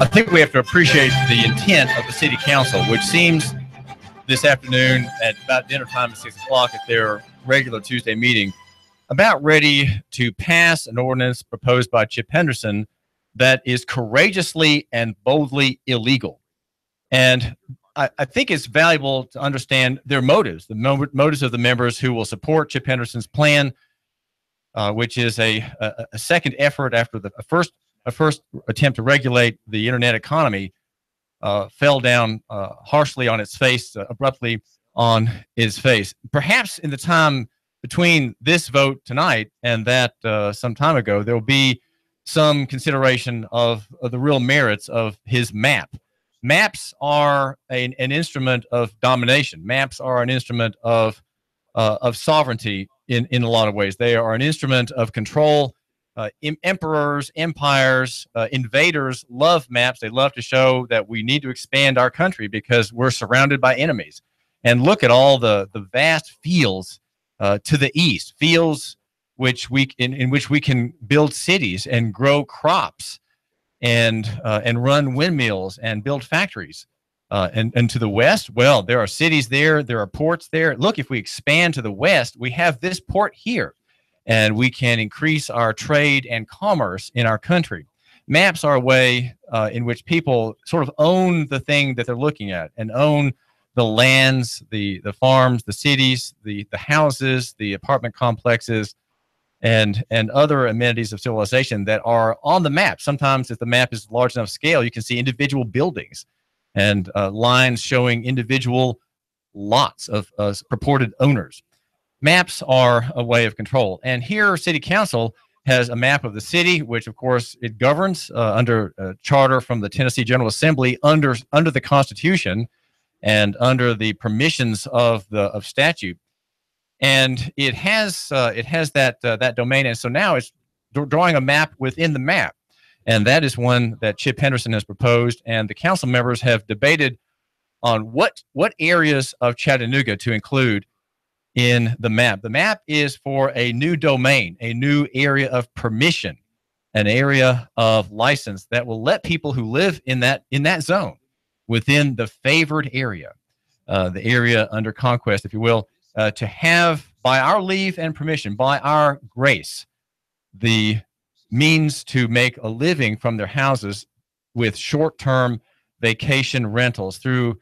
I think we have to appreciate the intent of the city council, which seems this afternoon at about dinner time at 6 o'clock at their regular Tuesday meeting, about ready to pass an ordinance proposed by Chip Henderson that is courageously and boldly illegal. And I think it's valuable to understand their motives, the motives of the members who will support Chip Henderson's plan, which is a second effort after the first attempt to regulate the internet economy fell down harshly on its face, abruptly on its face. Perhaps in the time between this vote tonight and that some time ago, there will be some consideration of the real merits of his map. Maps are an instrument of domination. Maps are an instrument of sovereignty in a lot of ways. They are an instrument of control. Emperors, empires, invaders love maps. They love to show that we need to expand our country because we're surrounded by enemies. And look at all the vast fields to the east, fields in which we can build cities and grow crops and run windmills and build factories. And to the west, well, there are cities there. There are ports there. Look, if we expand to the west, we have this port here, and we can increase our trade and commerce in our country. Maps are a way in which people sort of own the thing that they're looking at and own the lands, the farms, the cities, the houses, the apartment complexes, and other amenities of civilization that are on the map. Sometimes if the map is large enough scale, you can see individual buildings and lines showing individual lots of purported owners. Maps are a way of control. And here, City Council has a map of the city, which, of course, it governs under a charter from the Tennessee General Assembly under the Constitution and under the permissions of statute. And it has that domain. And so now it's drawing a map within the map. And that is one that Chip Henderson has proposed. And the council members have debated on what areas of Chattanooga to include in the map. The map is for a new domain, a new area of permission, an area of license that will let people who live in that zone within the favored area, the area under conquest, if you will, to have, by our leave and permission, by our grace, the means to make a living from their houses with short-term vacation rentals through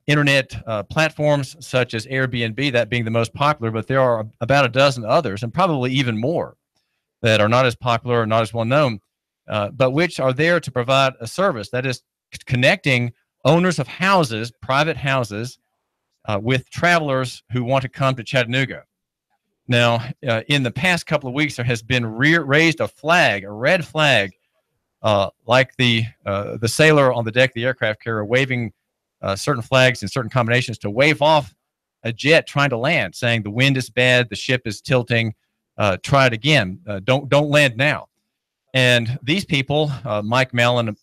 internet platforms such as Airbnb, that being the most popular, but there are about a dozen others and probably even more that are not as popular or not as well known, but which are there to provide a service that is connecting owners of houses, private houses, with travelers who want to come to Chattanooga. Now, in the past couple of weeks, there has been raised a flag, a red flag, like the sailor on the deck of the aircraft carrier waving certain flags in certain combinations to wave off a jet trying to land, saying the wind is bad, the ship is tilting, try it again, don't land now. And these people, Mike Mallon,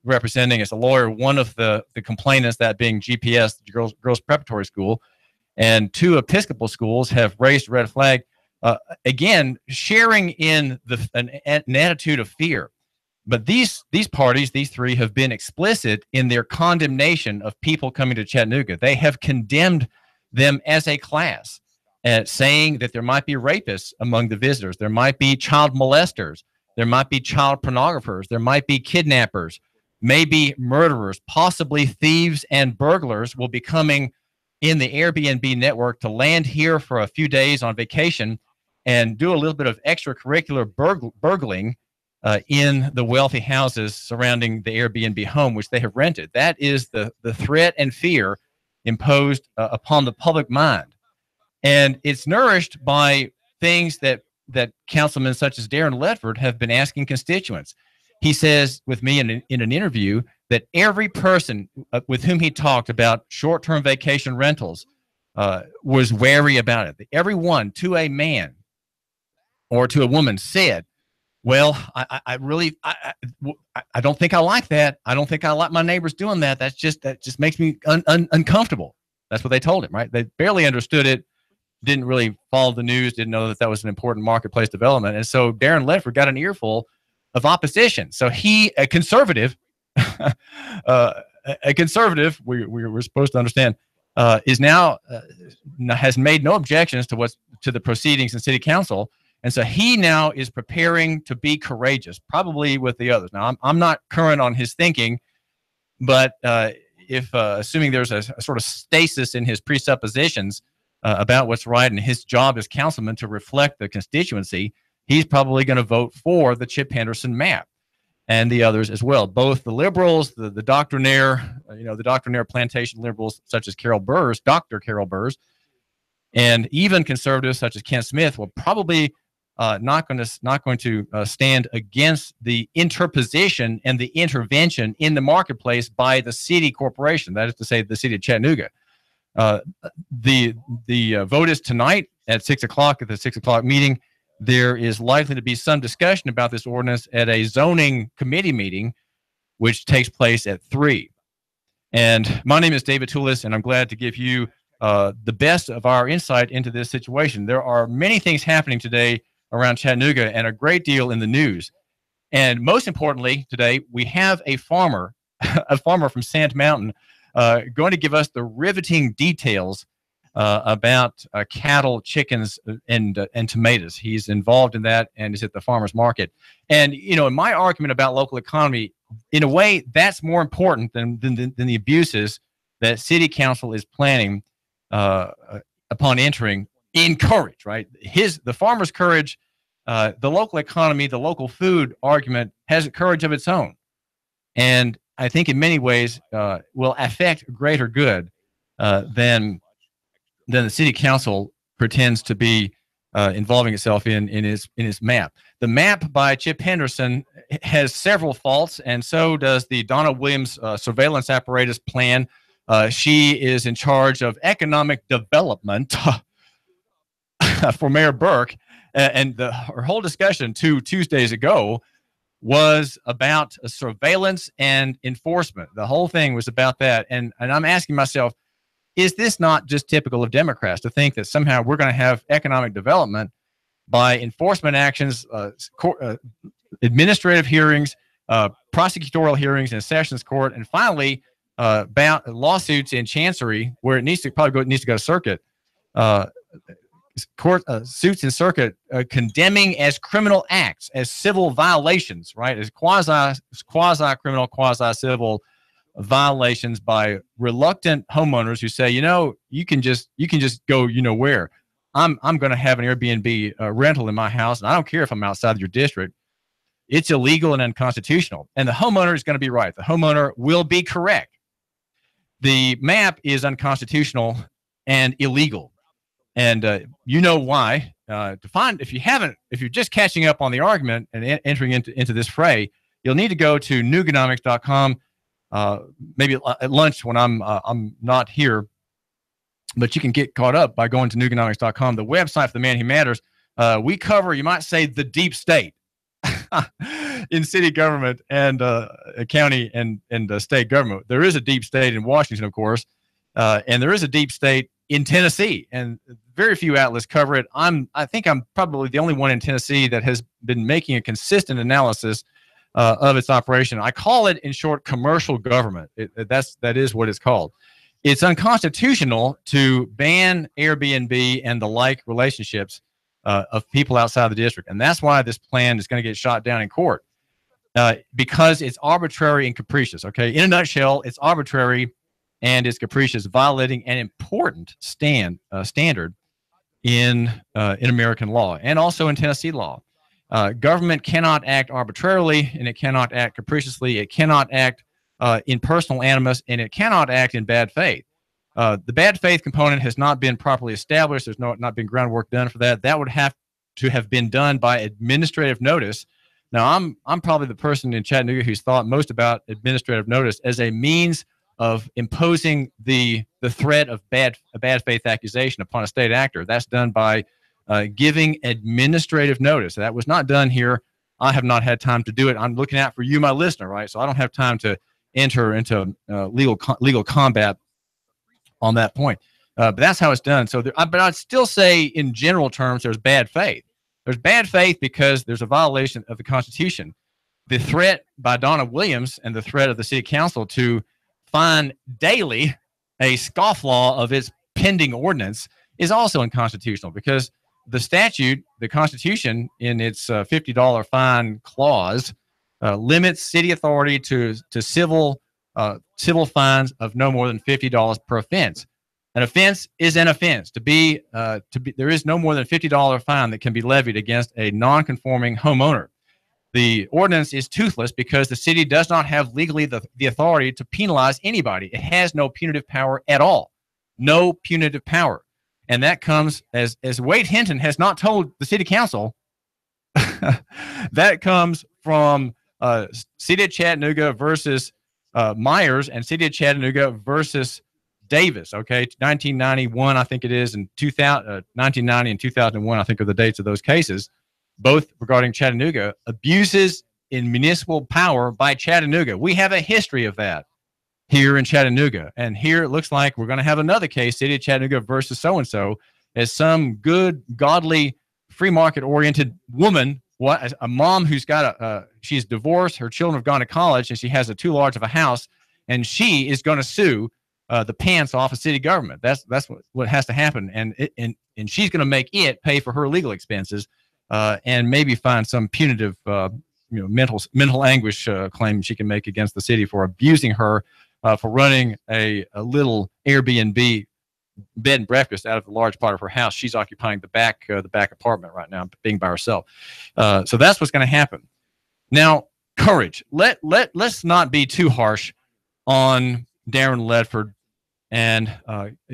representing as a lawyer, one of the complainants, that being GPS, the Girls Preparatory School, and two Episcopal schools have raised a red flag, again, sharing in an attitude of fear. But these parties, these three, have been explicit in their condemnation of people coming to Chattanooga. They have condemned them as a class, saying that there might be rapists among the visitors, there might be child molesters, there might be child pornographers, there might be kidnappers, maybe murderers, possibly thieves and burglars will be coming in the Airbnb network to land here for a few days on vacation and do a little bit of extracurricular burgling in the wealthy houses surrounding the Airbnb home, which they have rented. That is the threat and fear imposed upon the public mind. And it's nourished by things that councilmen such as Darren Ledford have been asking constituents. He says with me in an interview that every person with whom he talked about short-term vacation rentals was wary about it. Everyone, to a man or to a woman, said, well, I don't think I like that. I don't think I like my neighbors doing that. That just makes me uncomfortable. That's what they told him, right? They barely understood it, didn't really follow the news, didn't know that was an important marketplace development. And so Darren Ledford got an earful of opposition. So he, a conservative, a conservative, we're supposed to understand, is now has made no objections to the proceedings in city council, and so he now is preparing to be courageous, probably with the others. Now, I'm not current on his thinking, but if assuming there's a sort of stasis in his presuppositions about what's right, and his job as councilman to reflect the constituency, he's probably going to vote for the Chip Henderson map and the others as well. Both the liberals, the doctrinaire, the doctrinaire plantation liberals such as Dr. Carol Burrs, and even conservatives such as Ken Smith will probably not going to stand against the interposition and the intervention in the marketplace by the city corporation. That is to say, the city of Chattanooga. The vote is tonight at 6 o'clock at the 6 o'clock meeting. There is likely to be some discussion about this ordinance at a zoning committee meeting, which takes place at 3. And my name is David Tulis, and I'm glad to give you the best of our insight into this situation. There are many things happening today around Chattanooga and a great deal in the news. And most importantly, today, we have a farmer, from Sand Mountain, going to give us the riveting details about cattle, chickens, and tomatoes. He's involved in that and is at the farmer's market. And, in my argument about local economy, in a way, that's more important than the abuses that city council is planning upon entering in courage, right? The farmer's courage, the local economy, the local food argument has a courage of its own. And I think in many ways will affect greater good than the city council pretends to be involving itself in his map. The map by Chip Henderson has several faults, and so does the Donna Williams surveillance apparatus plan. She is in charge of economic development for Mayor Burke, and her whole discussion 2 Tuesdays ago was about surveillance and enforcement. The whole thing was about that, and I'm asking myself, is this not just typical of Democrats to think that somehow we're going to have economic development by enforcement actions, administrative hearings, prosecutorial hearings in sessions court, and finally lawsuits in chancery where it needs to go to circuit, suits in circuit condemning as criminal acts, as civil violations, right, as quasi-criminal, quasi-civil violations by reluctant homeowners who say, you can just go, where. I'm going to have an Airbnb rental in my house, and I don't care if I'm outside of your district. It's illegal and unconstitutional. And the homeowner is going to be right. The homeowner will be correct. The map is unconstitutional and illegal. And you know why. If you're just catching up on the argument and entering into this fray, you'll need to go to Nooganomics.com. Maybe at lunch when I'm not here, but you can get caught up by going to Nooganomics.com, the website for the man who matters. We cover, you might say, the deep state in city government and county and state government. There is a deep state in Washington, of course, and there is a deep state in Tennessee, and very few outlets cover it. I think I'm probably the only one in Tennessee that has been making a consistent analysis of its operation. I call it, in short, commercial government. That is what it's called. It's unconstitutional to ban Airbnb and the like relationships of people outside the district, and that's why this plan is going to get shot down in court because it's arbitrary and capricious. Okay, in a nutshell, it's arbitrary and it's capricious, violating an important standard in American law and also in Tennessee law. Government cannot act arbitrarily, and it cannot act capriciously. It cannot act in personal animus, and it cannot act in bad faith. The bad faith component has not been properly established. There's not been groundwork done for that. That would have to have been done by administrative notice. Now, I'm probably the person in Chattanooga who's thought most about administrative notice as a means of imposing the threat of a bad faith accusation upon a state actor. That's done by giving administrative notice. That was not done here. I have not had time to do it. I'm looking out for you, my listener, right? So I don't have time to enter into legal combat on that point. But that's how it's done. So, but I'd still say, in general terms, there's bad faith. There's bad faith because there's a violation of the Constitution. the threat by Donna Williams and the threat of the city council to find daily a scofflaw of its pending ordinance is also unconstitutional, because the statute, the Constitution, in its $50 fine clause, limits city authority to civil fines of no more than $50 per offense. An offense is an offense. There is no more than $50 fine that can be levied against a non-conforming homeowner. The ordinance is toothless because the city does not have legally the authority to penalize anybody. It has no punitive power at all. No punitive power. And that comes, as Wade Hinton has not told the city council, that comes from City of Chattanooga versus Myers and City of Chattanooga versus Davis. Okay, 1991, I think it is, and 1990 and 2001, I think, are the dates of those cases, both regarding Chattanooga. Abuses in municipal power by Chattanooga. We have a history of that here in Chattanooga. And here it looks like we're going to have another case, City of Chattanooga versus so-and-so, as some good, godly, free market-oriented woman, a mom who's got she's divorced, her children have gone to college, and she has a too large of a house, and she is going to sue the pants off of city government. That's what has to happen. And she's going to make it pay for her legal expenses and maybe find some punitive mental anguish claim she can make against the city for abusing her, for running a little Airbnb bed and breakfast out of the large part of her house. She's occupying the back apartment right now, being by herself. So that's what's going to happen. Now, courage. Let's not be too harsh on Darren Ledford and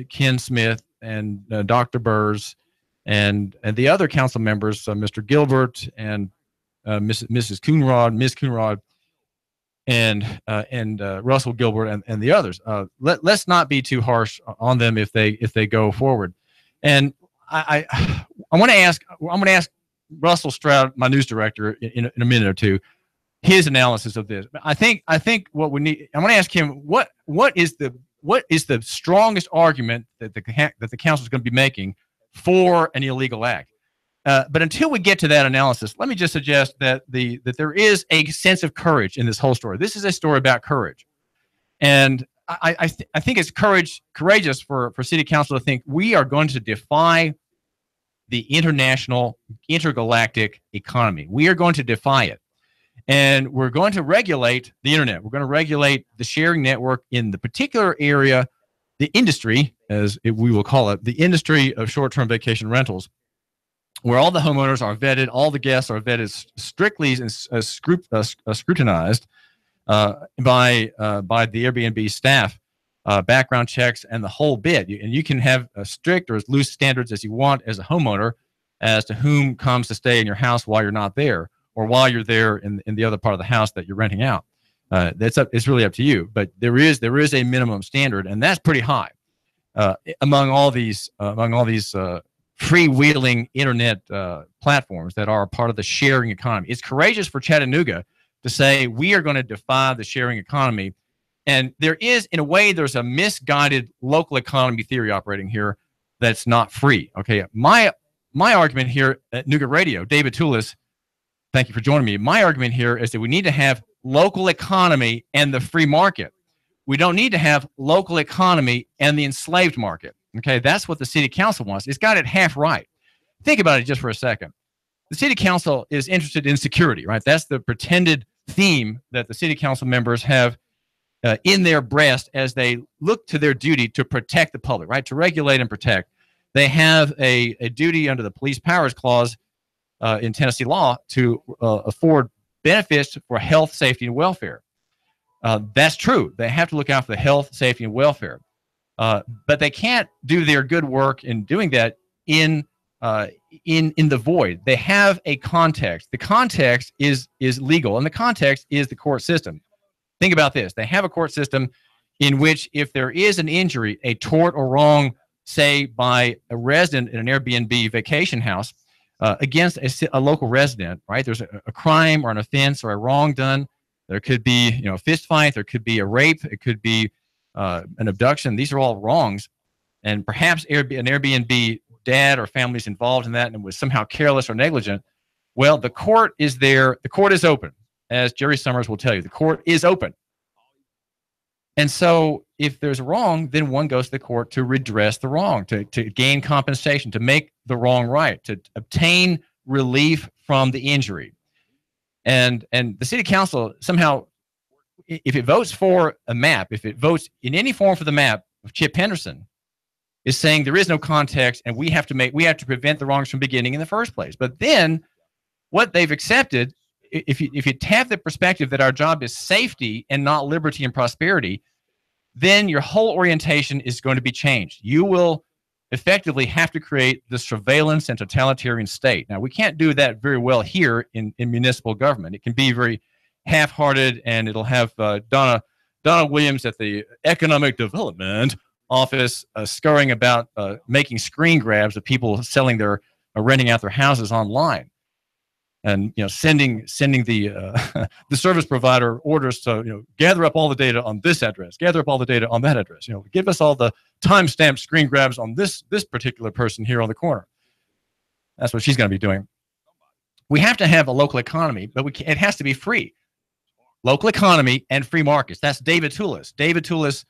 Ken Smith and Dr. Burrs and the other council members, Mr. Gilbert and Ms. Coonrod, and Russell Gilbert and the others. Let's not be too harsh on them if they go forward. And I'm going to ask Russell Stroud, my news director, in a minute or two, his analysis of this. I think what we need. I'm going to ask him what is the strongest argument that the council is going to be making for an illegal act. But until we get to that analysis, let me just suggest that there is a sense of courage in this whole story. This is a story about courage, and I think it's courageous for city council to think we are going to defy the international intergalactic economy. We are going to defy it, and we're going to regulate the internet. We're going to regulate the sharing network in the particular area, the industry, as we will call it, the industry of short-term vacation rentals, where all the homeowners are vetted, all the guests are vetted strictly and scrutinized by the Airbnb staff, background checks, and the whole bit. And you can have strict or as loose standards as you want as a homeowner as to whom comes to stay in your house while you're not there, or while you're there in the other part of the house that you're renting out. It's really up to you. But there is a minimum standard, and that's pretty high among all these freewheeling internet platforms that are part of the sharing economy. It's courageous for Chattanooga to say we are going to defy the sharing economy. And there's a misguided local economy theory operating here that's not free. Okay, my argument here at Nooga Radio, David Tulis, thank you for joining me. My argument here is that we need to have local economy and the free market. We don't need to have local economy and the enslaved market. Okay, that's what the city council wants. It's got it half right. Think about it just for a second. The city council is interested in security, right? That's the pretended theme that the city council members have in their breast as they look to their duty to protect the public, right? To regulate and protect. They have a duty under the Police Powers Clause in Tennessee law to afford benefits for health, safety, and welfare. That's true. They have to look out for the health, safety, and welfare. But they can't do their good work in doing that in the void. They have a context. The context is legal, and the context is the court system. Think about this. They have a court system in which if there is an injury, a tort or wrong, say by a resident in an Airbnb vacation house against a local resident, right? There's a crime or an offense or a wrong done. There could be a fist fight. There could be a rape. It could be an abduction. These are all wrongs, and perhaps an Airbnb dad or family is involved in that and was somehow careless or negligent. Well, the court is there. The court is open. as Jerry Summers will tell you, the court is open. And so if there's a wrong, then one goes to the court to redress the wrong, to gain compensation, to make the wrong right, to obtain relief from the injury. And the city council somehow, if it votes for a map, if it votes in any form for the map of Chip Henderson, is saying there is no context and we have to prevent the wrongs from beginning in the first place. But then what they've accepted, if you have the perspective that our job is safety and not liberty and prosperity, then your whole orientation is going to be changed. You will effectively have to create the surveillance and totalitarian state. Now, we can't do that very well here in municipal government. It can be very half-hearted, and it'll have Donna Williams at the Economic Development Office scurrying about making screen grabs of people selling renting out their houses online. And sending the the service provider orders to gather up all the data on this address, gather up all the data on that address. Give us all the timestamp screen grabs on this particular person here on the corner. That's what she's going to be doing. We have to have a local economy, but it has to be free. Local economy and free markets. That's David Tulis. David Tulis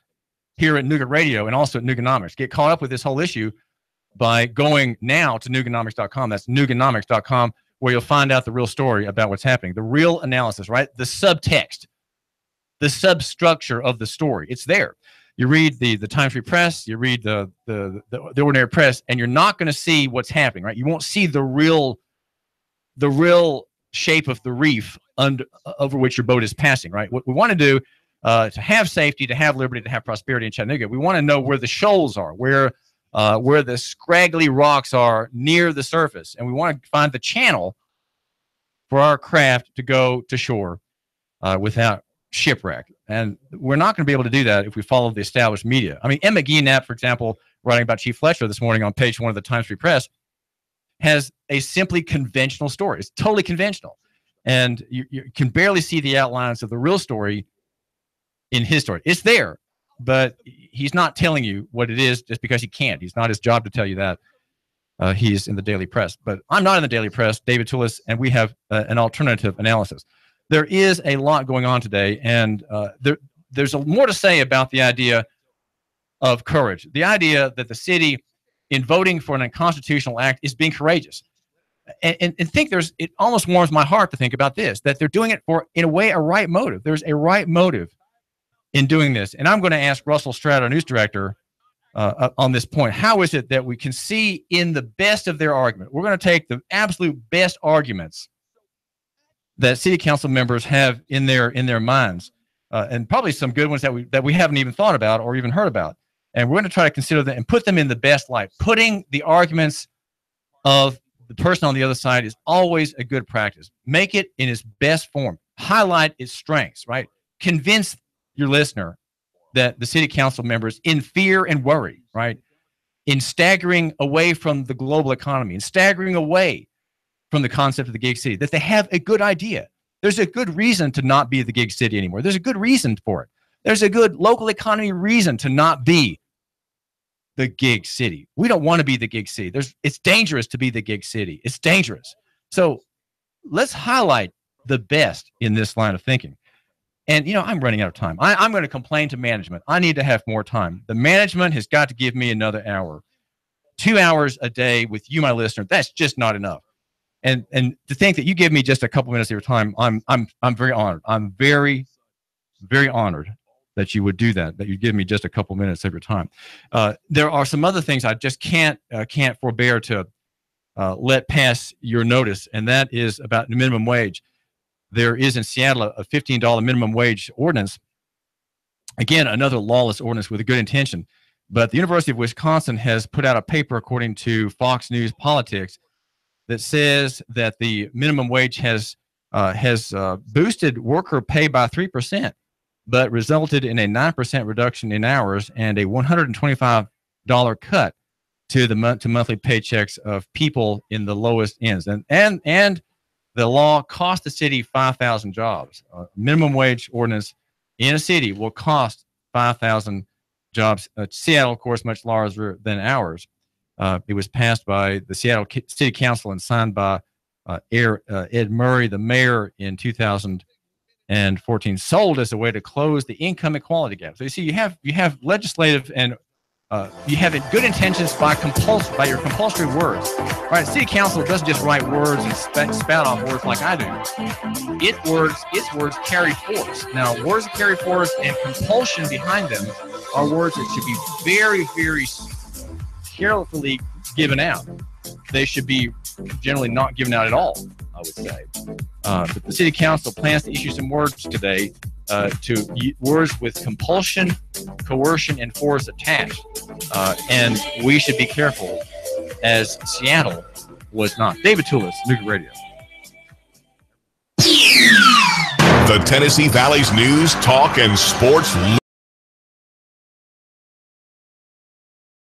here at Nooga Radio and also at Nooganomics. Get caught up with this whole issue by going now to Nooganomics.com. That's Nooganomics.com. where you'll find out the real story about what's happening, the real analysis, right? The subtext, the substructure of the story. It's there. You read the Times Free Press, you read the ordinary press, and you're not going to see what's happening, right? You won't see the real shape of the reef over which your boat is passing, right? What we want to do to have safety, to have liberty, to have prosperity in Chattanooga, we want to know where the shoals are, where the scraggly rocks are near the surface. And we want to find the channel for our craft to go to shore without shipwreck. And we're not going to be able to do that if we follow the established media. I mean, Emma Guillenap, for example, writing about Chief Fletcher this morning on page 1 of the Times Free Press, has a simply conventional story. It's totally conventional. And you can barely see the outlines of the real story in his story. It's there, but he's not telling you what it is just because he can't. It's not his job to tell you that. He's in the daily press. But I'm not in the daily press, David Tulis, and we have an alternative analysis. There is a lot going on today, and there's more to say about the idea of courage. The idea that the city, in voting for an unconstitutional act, is being courageous. And think it almost warms my heart to think about this, that they're doing it for, in a way, a right motive. There's a right motive in doing this. And I'm going to ask Russell Stroud, our news director, on this point. How is it that we can see in the best of their argument? We're going to take the absolute best arguments that city council members have in their minds, and probably some good ones that we haven't even thought about or even heard about. And we're going to try to consider them and put them in the best light. Putting the arguments of the person on the other side is always a good practice. Make it in its best form. Highlight its strengths, right? Convince your listener that the city council members, in fear and worry, right, in staggering away from the global economy and staggering away from the concept of the gig city, that they have a good idea. There's a good reason to not be the gig city anymore. There's a good reason for it. There's a good local economy reason to not be the gig city. We don't want to be the gig city. It's dangerous to be the gig city. It's dangerous. So let's highlight the best in this line of thinking. And, I'm running out of time. I'm going to complain to management. I need to have more time. The management has got to give me another hour. 2 hours a day with you, my listener, that's just not enough. And to think that you give me just a couple minutes of your time, I'm very honored. I'm very, very honored that you would do that you give me just a couple minutes of your time. There are some other things I just can't forbear to let pass your notice, and that is about the minimum wage. There is in Seattle a $15 minimum wage ordinance. Again, another lawless ordinance with a good intention. But the University of Wisconsin has put out a paper, according to Fox News Politics, that says that the minimum wage has boosted worker pay by 3%, but resulted in a 9% reduction in hours and a $125 cut to the monthly paychecks of people in the lowest ends. And the law cost the city 5,000 jobs. Minimum wage ordinance in a city will cost 5,000 jobs. Seattle, of course, much larger than ours. It was passed by the Seattle City Council and signed by Ed Murray, the mayor, in 2000. and 14 sold as a way to close the income equality gap. So you see, you have legislative and you have good intentions by your compulsory words. Right? City council doesn't just write words and spout off words like I do. Its words carry force. Now, words that carry force and compulsion behind them are words that should be very, very carefully given out. They should be generally not given out at all, I would say. But the city council plans to issue some words today to words with compulsion, coercion, and force attached. And we should be careful, as Seattle was not. David Tulis, Nooga Radio. The Tennessee Valley's news, talk, and sports